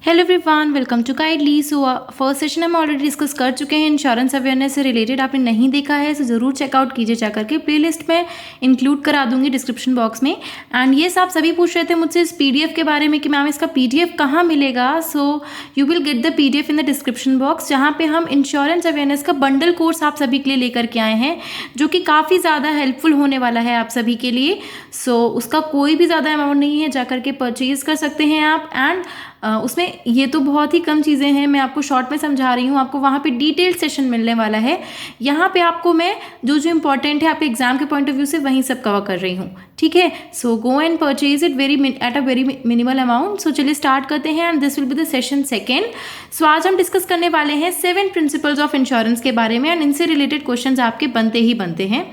Hello everyone, welcome to kindly. So first session हम already discuss कर चुके हैं इंश्योरेंस अवेयरनेस से रिलेटेड। आपने नहीं देखा है तो ज़रूर चेकआउट कीजिए जाकर के। प्लेलिस्ट में इंक्लूड करा दूंगी डिस्क्रिप्शन बॉक्स में। एंड ये आप सभी पूछ रहे थे मुझसे इस पीडीएफ के बारे में कि मैम इसका पीडीएफ कहाँ मिलेगा। So you will get the PDF in the description box, जहाँ पे हम इंश्योरेंस अवेयरनेस का बंडल कोर्स आप सभी के लिए लेकर के आए हैं, जो कि काफ़ी ज़्यादा हेल्पफुल होने वाला है आप सभी के लिए। सो उसका कोई भी ज़्यादा अमाउंट नहीं है, जाकर के परचेज कर सकते हैं आप। एंड उसमें ये तो बहुत ही कम चीज़ें हैं, मैं आपको शॉर्ट में समझा रही हूँ। आपको वहाँ पे डिटेल सेशन मिलने वाला है। यहाँ पे आपको मैं जो जो इंपॉर्टेंट है आपके एग्जाम के पॉइंट ऑफ व्यू से वहीं सब कवर कर रही हूँ, ठीक है। So go and purchase it at a very minimal amount. So चलिए स्टार्ट करते हैं and this will be the session second. So आज हम डिस्कस करने वाले हैं 7 प्रिंसिपल्स ऑफ इंश्योरेंस के बारे में, एंड इनसे रिलेटेड क्वेश्चन आपके बनते ही बनते हैं।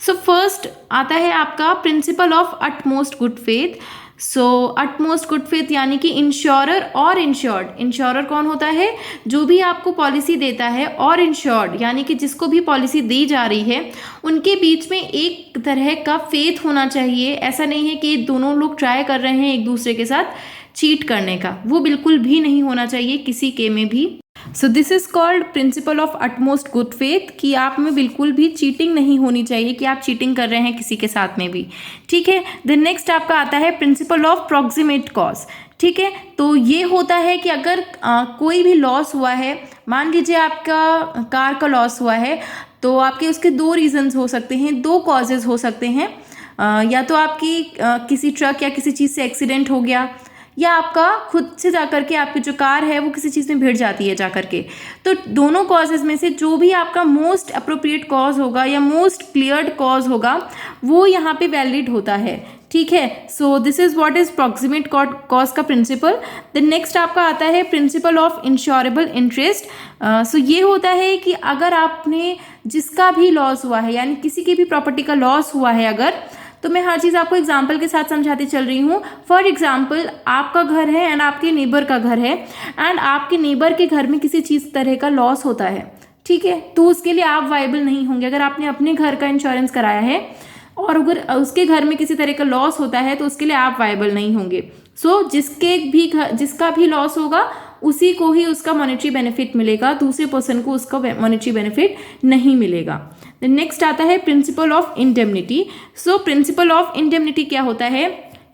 सो फर्स्ट आता है आपका principle of utmost good faith. So utmost good faith यानी कि इंश्योरर और इंश्योर्ड। इंश्योरर कौन होता है? जो भी आपको पॉलिसी देता है, और इंश्योर्ड यानी कि जिसको भी पॉलिसी दी जा रही है, उनके बीच में एक तरह का फेथ होना चाहिए। ऐसा नहीं है कि दोनों लोग ट्राई कर रहे हैं एक दूसरे के साथ चीट करने का, वो बिल्कुल भी नहीं होना चाहिए किसी के में भी। सो this is called principle of utmost good faith, कि आप में बिल्कुल भी चीटिंग नहीं होनी चाहिए कि आप चीटिंग कर रहे हैं किसी के साथ में भी, ठीक है। देन नेक्स्ट आपका आता है प्रिंसिपल ऑफ प्रॉक्सिमेट कॉज, ठीक है। तो ये होता है कि अगर कोई भी लॉस हुआ है, मान लीजिए आपका कार का लॉस हुआ है, तो आपके उसके 2 रीजंस हो सकते हैं, 2 कॉजेज हो सकते हैं। या तो आपकी किसी ट्रक या किसी चीज़ से एक्सीडेंट हो गया, या आपका खुद से जाकर के आपकी जो कार है वो किसी चीज़ में भिड़ जाती है जाकर के। तो दोनों कॉजेज़ में से जो भी आपका मोस्ट अप्रोप्रिएट कॉज होगा या मोस्ट क्लियर्ड कॉज होगा, वो यहाँ पे वैलिड होता है, ठीक है। So this is what is proximate cause का प्रिंसिपल। देन नेक्स्ट आपका आता है प्रिंसिपल ऑफ इंश्योरेबल इंटरेस्ट। सो ये होता है कि अगर आपने जिसका भी लॉस हुआ है, यानी किसी की भी प्रॉपर्टी का लॉस हुआ है अगर, तो मैं हर चीज़ आपको एग्जाम्पल के साथ समझाती चल रही हूँ। फॉर एग्जाम्पल, आपका घर है एंड आपके नेबर का घर है, एंड आपके नेबर के घर में किसी चीज़ तरह का लॉस होता है, ठीक है। तो उसके लिए आप वाइबल नहीं होंगे। अगर आपने अपने घर का इंश्योरेंस कराया है और अगर उसके घर में किसी तरह का लॉस होता है, तो उसके लिए आप वाइबल नहीं होंगे। सो जिसका भी लॉस होगा उसी को ही उसका मॉनेटरी बेनिफिट मिलेगा, दूसरे पर्सन को उसका मॉनेटरी बेनिफिट नहीं मिलेगा। नेक्स्ट आता है principle of indemnity. So principle of indemnity क्या होता है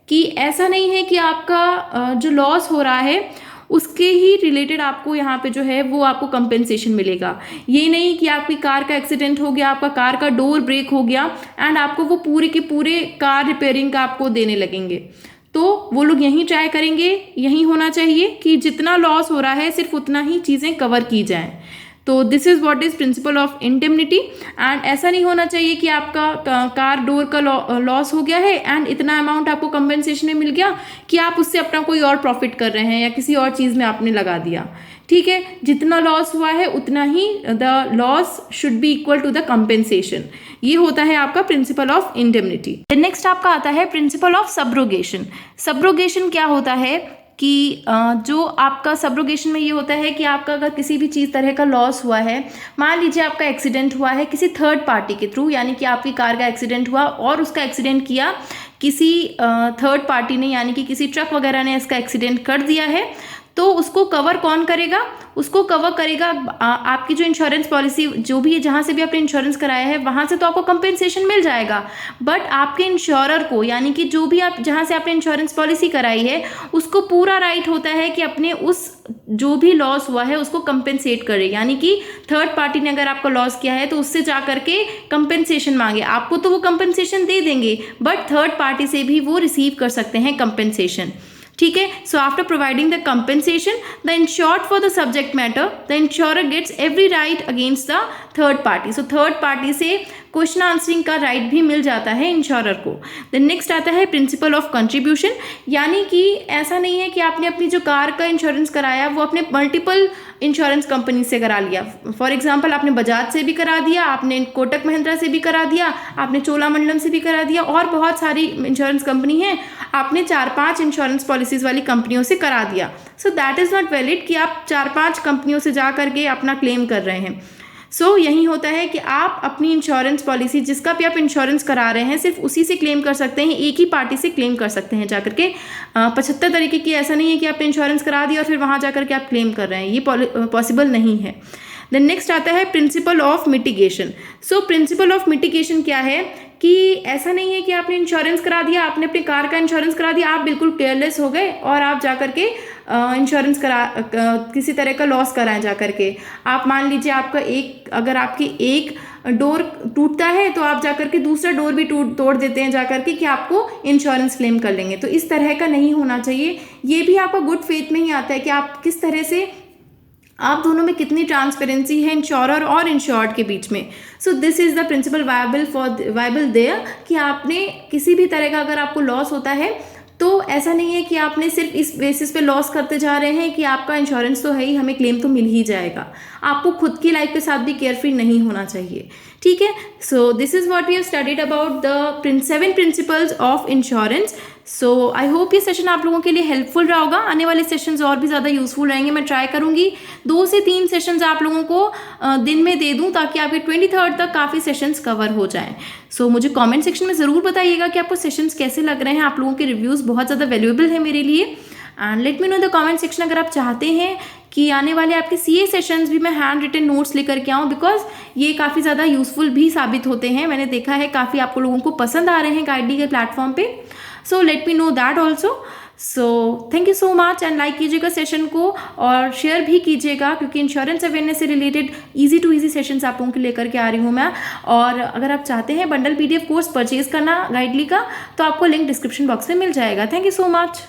कि ऐसा नहीं है कि आपका जो लॉस हो रहा है उसके ही रिलेटेड आपको यहाँ पे जो है वो आपको कंपेंसेशन मिलेगा। ये नहीं कि आपकी कार का एक्सीडेंट हो गया, आपका कार का डोर ब्रेक हो गया एंड आपको वो पूरे के पूरे कार रिपेयरिंग का आपको देने लगेंगे। तो वो लोग यहीं ट्राई करेंगे, यही होना चाहिए कि जितना लॉस हो रहा है सिर्फ उतना ही चीज़ें कवर की जाएं। तो this is what is principle of indemnity. And ऐसा नहीं होना चाहिए कि आपका कार डोर का लॉस हो गया है एंड इतना अमाउंट आपको कंपेंसेशन में मिल गया कि आप उससे अपना कोई और प्रॉफिट कर रहे हैं या किसी और चीज़ में आपने लगा दिया, ठीक है। जितना लॉस हुआ है उतना ही the loss should be equal to the compensation. ये होता है आपका प्रिंसिपल ऑफ इंडेमनिटी। नेक्स्ट आपका आता है प्रिंसिपल ऑफ सब्रोगेशन। सब्रोगेशन क्या होता है कि जो आपका सब्रोगेशन में ये होता है कि आपका अगर किसी भी चीज़ तरह का लॉस हुआ है, मान लीजिए आपका एक्सीडेंट हुआ है किसी थर्ड पार्टी के थ्रू, यानी कि आपकी कार का एक्सीडेंट हुआ और उसका एक्सीडेंट किया किसी थर्ड पार्टी ने, यानी कि किसी ट्रक वगैरह ने इसका एक्सीडेंट कर दिया है, तो उसको कवर कौन करेगा? उसको कवर करेगा आपकी जो इंश्योरेंस पॉलिसी, जो भी है, जहाँ से भी आपने इंश्योरेंस कराया है वहाँ से तो आपको कंपेंसेशन मिल जाएगा। बट आपके इंश्योरर को, यानी कि जो भी आप जहाँ से आपने इंश्योरेंस पॉलिसी कराई है, उसको पूरा राइट होता है कि अपने उस जो भी लॉस हुआ है उसको कंपेंसेट करे। यानी कि थर्ड पार्टी ने अगर आपका लॉस किया है तो उससे जा करके कंपेंसेशन मांगे, आपको तो वो कंपेंसेशन दे देंगे, बट थर्ड पार्टी से भी वो रिसीव कर सकते हैं कंपेंसेशन, ठीक है। So after providing the compensation the insured for the subject matter, the insurer gets every right against the third party. So third party से क्वेश्चन आंसरिंग का राइट भी मिल जाता है इंश्योरर को। देन नेक्स्ट आता है प्रिंसिपल ऑफ कंट्रीब्यूशन, यानी कि ऐसा नहीं है कि आपने अपनी जो कार का इंश्योरेंस कराया वो अपने मल्टीपल इंश्योरेंस कंपनी से करा लिया। फॉर एग्जांपल, आपने बजाज से भी करा दिया, आपने कोटक महिंद्रा से भी करा दिया, आपने चोलामंडलम से भी करा दिया, और बहुत सारी इंश्योरेंस कंपनी है, आपने 4-5 इंश्योरेंस पॉलिसीज वाली कंपनियों से करा दिया। So that is not valid कि आप 4-5 कंपनियों से जा करके अपना क्लेम कर रहे हैं। सो यही होता है कि आप अपनी इंश्योरेंस पॉलिसी जिसका भी आप इंश्योरेंस करा रहे हैं सिर्फ उसी से क्लेम कर सकते हैं, एक ही पार्टी से क्लेम कर सकते हैं जाकर के। 75 तरीके की ऐसा नहीं है कि आपने इंश्योरेंस करा दिया और फिर वहाँ जाकर के आप क्लेम कर रहे हैं, ये पॉसिबल नहीं है। देन नेक्स्ट आता है principle of mitigation. So principle of mitigation क्या है कि ऐसा नहीं है कि आपने इंश्योरेंस करा दिया, आपने अपनी कार का इंश्योरेंस करा दिया, आप बिल्कुल केयरलेस हो गए और आप जाकर के इंश्योरेंस किसी तरह का लॉस कराएं जाकर के। आप मान लीजिए अगर आपकी एक डोर टूटता है तो आप जाकर के दूसरा डोर भी तोड़ देते हैं जाकर के कि आपको इंश्योरेंस क्लेम कर लेंगे। तो इस तरह का नहीं होना चाहिए। ये भी आपका गुड फेथ में ही आता है कि आप किस तरह से, आप दोनों में कितनी ट्रांसपेरेंसी है इंश्योरर और इंश्योर्ड के बीच में। So this is the principle viable there कि आपने किसी भी तरह का अगर आपको लॉस होता है तो ऐसा नहीं है कि आपने सिर्फ इस बेसिस पे लॉस करते जा रहे हैं कि आपका इंश्योरेंस तो है ही, हमें क्लेम तो मिल ही जाएगा। आपको खुद की लाइफ के साथ भी केयरफ्री नहीं होना चाहिए, ठीक है। So this is what we have studied about the 7 principles of insurance. So I hope ये सेशन आप लोगों के लिए हेल्पफुल रहा होगा। आने वाले सेशंस और भी ज़्यादा यूजफुल रहेंगे। मैं ट्राई करूँगी 2 से 3 सेशंस आप लोगों को दिन में दे दूँ ताकि आपके 23rd तक काफ़ी सेशंस कवर हो जाएं। सो मुझे कमेंट सेक्शन में ज़रूर बताइएगा कि आपको सेशंस कैसे लग रहे हैं। आप लोगों के रिव्यूज़ बहुत ज़्यादा वैल्यूएबल है मेरे लिए। And let me know the comment section अगर आप चाहते हैं कि आने वाले आपके सीए सेशंस भी मैं हैंड रिटन नोट्स लेकर के आऊँ, बिकॉज ये काफ़ी ज़्यादा यूजफुल भी साबित होते हैं। मैंने देखा है काफ़ी आपको लोगों को पसंद आ रहे हैं गाइडली के प्लेटफॉर्म पे। So let me know that also. So thank you so much and like कीजिएगा सेशन को और शेयर भी कीजिएगा क्योंकि इंश्योरेंस अवेयरनेस से related easy to easy sessions आप लोगों के लेकर के आ रही हूँ मैं। और अगर आप चाहते हैं बंडल PDF कोर्स परचेज करना गाइडली का तो आपको लिंक डिस्क्रिप्शन बॉक्स में मिल जाएगा। Thank you so much.